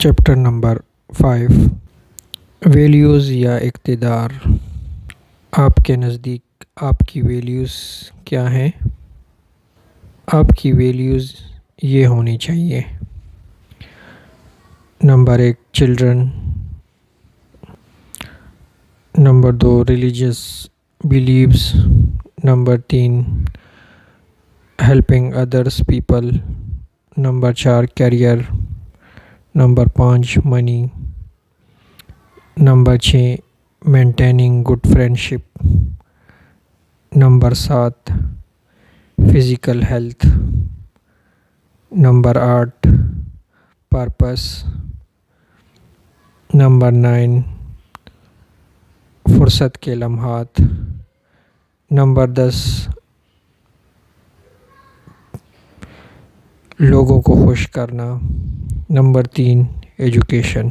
Chapter number 5 values یا اقتدار۔ آپ کے نزدیک آپ کی ویلیوز کیا ہیں؟ آپ کی ویلیوز یہ ہونی چاہیے۔ Number 1 children, number 2 religious beliefs, number 3 helping others people, number 4 career, number 5 money, number 6 maintaining good friendship, number 7 physical health, number 8 purpose, number 9 فرصت کے لمحات، نمبر 10 لوگوں کو خوش کرنا، نمبر 3 ایجوکیشن۔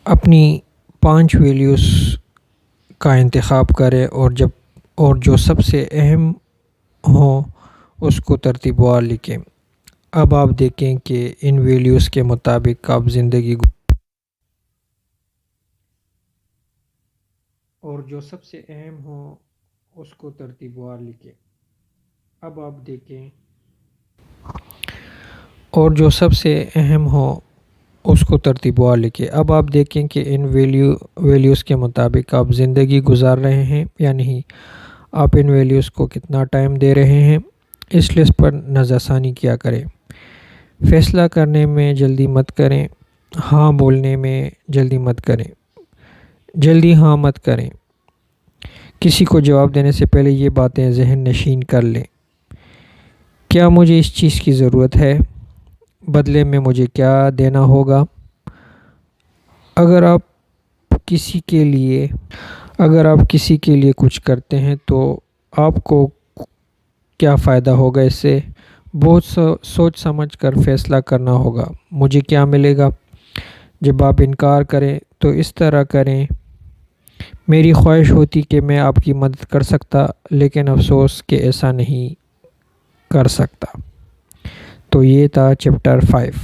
اپنی 5 ویلیوز کا انتخاب کریں اور جو سب سے اہم ہوں اس کو ترتیب وار لکھیں۔ اب آپ دیکھیں کہ ان ویلیوز کے مطابق آپ زندگی اور جو سب سے اہم ہوں اس کو ترتیب وار لکھیں۔ اب آپ دیکھیں اور جو سب سے اہم ہوں اس کو ترتیب وار لکھیں۔ اب آپ دیکھیں کہ ان ویلیوز کے مطابق آپ زندگی گزار رہے ہیں یا نہیں۔ آپ ان ویلیوز کو کتنا ٹائم دے رہے ہیں، اس لسٹ پر نظر ثانی کیا کریں۔ فیصلہ کرنے میں جلدی مت کریں، ہاں بولنے میں جلدی مت کریں، جلدی ہاں مت کریں۔ کسی کو جواب دینے سے پہلے یہ باتیں ذہن نشین کر لیں۔ کیا مجھے اس چیز کی ضرورت ہے؟ بدلے میں مجھے کیا دینا ہوگا؟ اگر آپ کسی کے لیے کچھ کرتے ہیں تو آپ کو کیا فائدہ ہوگا اس سے؟ بہت سوچ سمجھ کر فیصلہ کرنا ہوگا۔ مجھے کیا ملے گا؟ جب آپ انکار کریں تو اس طرح کریں، میری خواہش ہوتی کہ میں آپ کی مدد کر سکتا، لیکن افسوس کہ ایسا نہیں کر سکتا۔ تو یہ تھا چیپٹر 5۔